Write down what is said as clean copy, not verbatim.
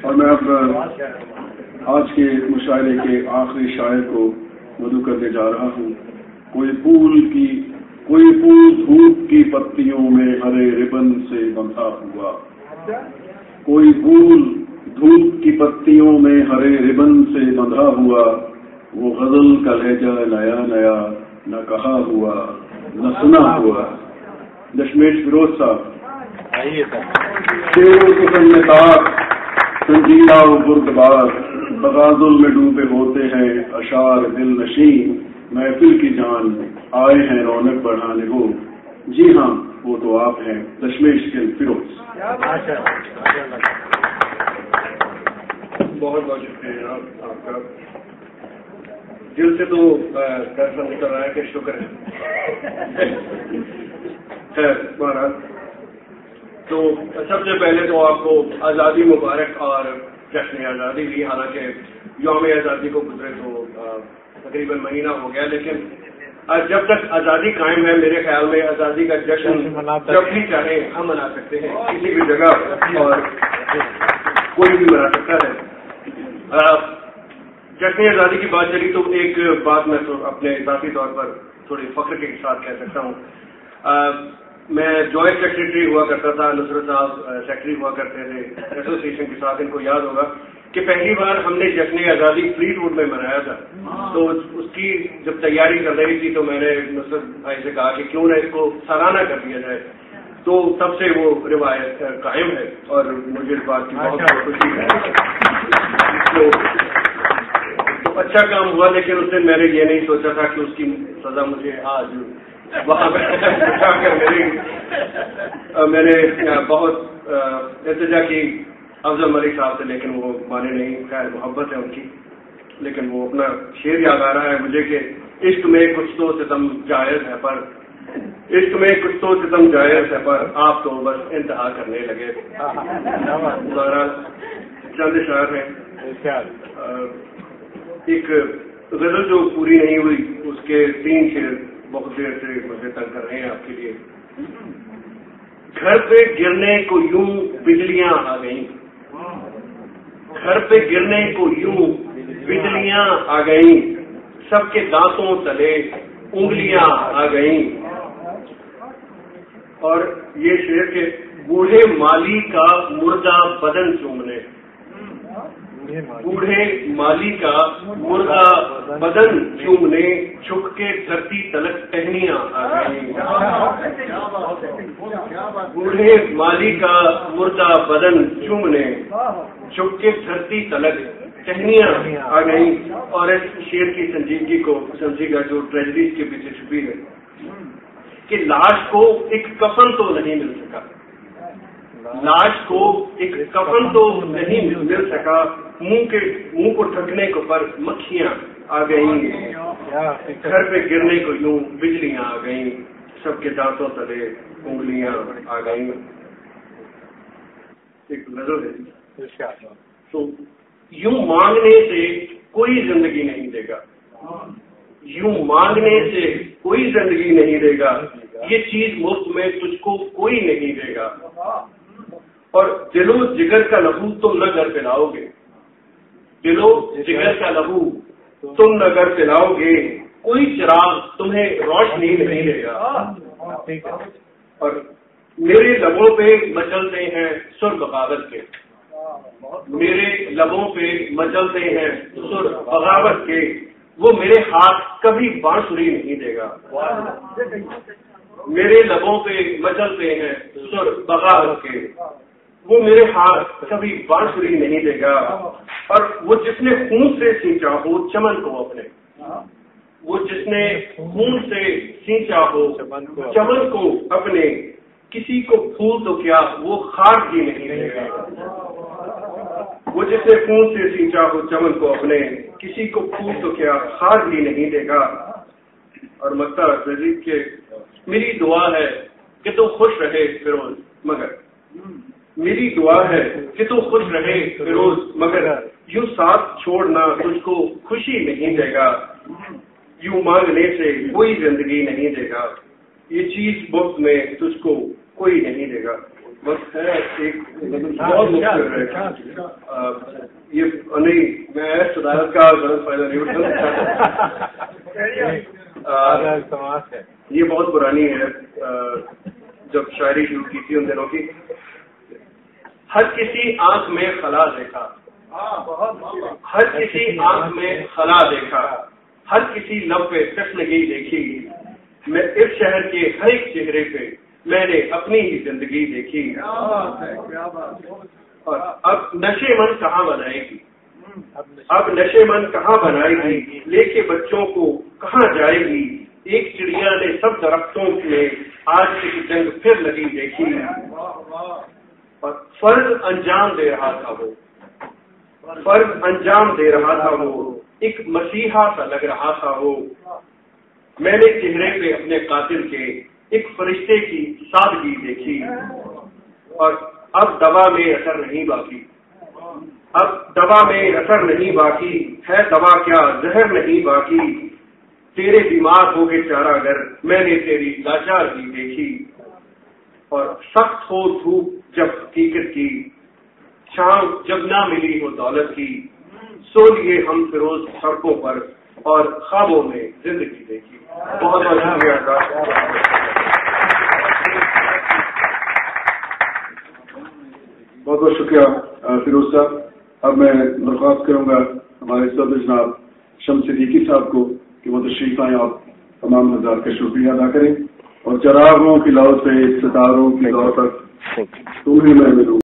اور میں اب آج کے مشاعرے کے آخری شاعر کو مدعو کرنے جا رہا ہوں. کوئی پھول دھوپ کی پتیوں میں ہرے ربن سے بندھا ہوا. کوئی پھول دھوپ کی پتیوں میں ہرے ربن سے بندھا ہوا. وہ غزل کا لہجہ نیا نیا نہ کہا ہوا نہ سنا ہوا. دشمیش فیروز صاحب. شیروں کی سنتار سنجیدہ و بردبار تغازل میں ڈوبے ہوتے ہیں اشعار دل نشین. محفل کی جان آئے ہیں رونق بڑھانے کو. جی ہاں وہ تو آپ ہیں دشمیش فیروز. بہت بہت شکریہ آپ کا. دل سے تو درخت نکل رہا ہے کہ شکر ہے. خیر مہاراج، تو سب سے پہلے تو آپ کو آزادی مبارک اور جشن آزادی بھی. حالانکہ یوم آزادی کو گزرے تو تقریباً مہینہ ہو گیا، لیکن جب تک آزادی قائم ہے میرے خیال میں آزادی کا جشن جب بھی چاہیں ہم منا سکتے ہیں، کسی بھی جگہ اور کوئی بھی منا سکتا ہے. جشن آزادی کی بات چلی تو ایک بات میں تو اپنے ذاتی طور پر تھوڑی فخر کے ساتھ کہہ سکتا ہوں. میں جوائنٹ سیکرٹری ہوا کرتا تھا، نصرت صاحب سیکرٹری ہوا کرتے تھے ایسوسیشن کے ساتھ. ان کو یاد ہوگا کہ پہلی بار ہم نے جشن آزادی فریڈ ووڈ میں منایا تھا. تو اس کی جب تیاری کر رہی تھی تو میں نے نصرت بھائی سے کہا کہ کیوں نہ اس کو سالانہ کر دیا جائے. تو تب سے وہ روایت قائم ہے اور مجھے اس بات کی بہت خوشی ہے. تو اچھا کام ہوا، لیکن اس دن میں نے یہ نہیں سوچا تھا کہ اس کی سزا مجھے آج وہاں میں نے بہت التجا کی افضل ملک صاحب سے، لیکن وہ مانے نہیں. خیر محبت ہے ان کی، لیکن وہ اپنا شعر یاد آ رہا ہے مجھے کہ عشق میں کچھ تو ستم جائز ہے پر عشق میں کچھ تو ستم جائز ہے پر آپ تو بس انتہا کرنے لگے. چند شعر ہیں. ایک غزل جو پوری نہیں ہوئی اس کے 3 شعر بہت دیر سے مجھے تنگ کر رہے ہیں آپ کے لیے. گھر پہ گرنے کو یوں بجلیاں آ گئیں. گھر پہ گرنے کو یوں بجلیاں آ گئیں. سب کے دانتوں تلے انگلیاں آ گئیں. اور یہ شعر کے بوڑھے مالی کا مردہ بدن چومنے. بوڑھے مالی کا مردہ بدن چومنے جھک کے دھرتی تلک ٹہنیاں آ گئیں. بوڑھے مالی کا مردہ بدن چومنے جھک کے دھرتی تلک ٹہنیاں آ گئیں. اور اس شعر کی سنجیدگی کو سمجھے گا جو ٹریجڈیز کے پیچھے چھپی ہے کہ لاش کو ایک کفن تو نہیں مل سکا. لاش کو ایک کفن تو نہیں مل سکا. منہ کو ڈھکنے کو پر مکھیاں آ گئیں. گھر پہ گرنے کو یوں بجلیاں آ گئیں. سب کے دانتوں تلے انگلیاں آ گئیں. ایک نظر ہے. تو یوں مانگنے سے کوئی زندگی نہیں دے گا. یوں مانگنے سے کوئی زندگی نہیں دے گا. یہ چیز مفت میں تجھ کو کوئی نہیں دے گا. اور دل و جگر کا لہو تم نہ گھر پلاؤ گے. دل و جگر کا لہو تم نہ گھر پلاؤ گے. کوئی چراغ تمہیں روشنی نہیں دے گا. اور میرے لبوں پہ مچلتے ہیں سر بغاوت کے. میرے لبوں پہ مچلتے ہیں سر بغاوت کے. وہ میرے ہاتھ کبھی بانسری نہیں دے گا. میرے لبوں پہ مچلتے ہیں سر بغاوت کے. وہ میرے ہاتھ کبھی بانسری نہیں دے گا. اور وہ جس نے خون سے سینچا ہو چمن کو اپنے. وہ جس نے خون سے سینچا ہو چمن کو اپنے. کسی کو پھول تو کیا وہ خار بھی نہیں دے گا. وہ جس نے خون سے سینچا ہو چمن کو اپنے. کسی کو پھول تو کیا خار بھی نہیں دے گا. اور مکتا رضیب کے میری دعا ہے کہ تو خوش رہے فیروز مگر. میری دعا ہے کہ تو خوش رہے فیروز مگر. یوں ساتھ چھوڑنا تجھ کو خوشی نہیں دے گا. یوں مانگنے سے کوئی زندگی نہیں دے گا. یہ چیز مفت میں تجھ کو کوئی نہیں دے گا. وقت ہے ایک بہت مختصر ہے یہ نہیں میں صدارت کا غلط فائدہ نہیں اٹھانا چاہتا. یہ بہت پرانی ہے جب شاعری شروع کی تھی ان دنوں کی. ہر کسی آنکھ میں خلا دیکھا, ہر کسی آنکھ میں خلا دیکھا, ہر کسی لب پہ تشنگی دیکھی, میں اس شہر کے ہر ایک چہرے پہ میں نے اپنی ہی زندگی دیکھی. اور اب نشے من کہاں بنائے گی, اب نشے من کہاں بنائے گی, لے کے بچوں کو کہاں جائے گی. ایک چڑیا نے سب درختوں میں آج کی جنگ پھر لگی دیکھی. اور فرض انجام دے رہا تھا وہ, فرض انجام دے رہا تھا وہ, ایک مسیحا سا لگ رہا تھا وہ. میں نے چہرے پہ اپنے قاتل کے ایک فرشتے کی سادگی دیکھی. اور اب دوا میں اثر نہیں باقی, اب دوا میں اثر نہیں باقی ہے, دوا کیا زہر نہیں باقی. تیرے بیمار ہو کے چارہ گر میں نے تیری لاچارگی دیکھی. اور سخت ہو دھوپ جب حقیقت کی, شام جب نہ ملی ہو دولت کی, سو لیے ہم فیروز سڑکوں پر اور خوابوں میں زندگی دیکھی. بہت بہت شکریہ بہت بہت شکریہ فیروز صاحب. اب میں درخواست کروں گا ہمارے صدر جناب شمس صدیقی صاحب کو کہ وہ تشریف آئیں, آپ تمام حضرات کا شکریہ ادا کریں اور چراغوں کی لو سے ستاروں کی لو تک تمہیں میں ملوں.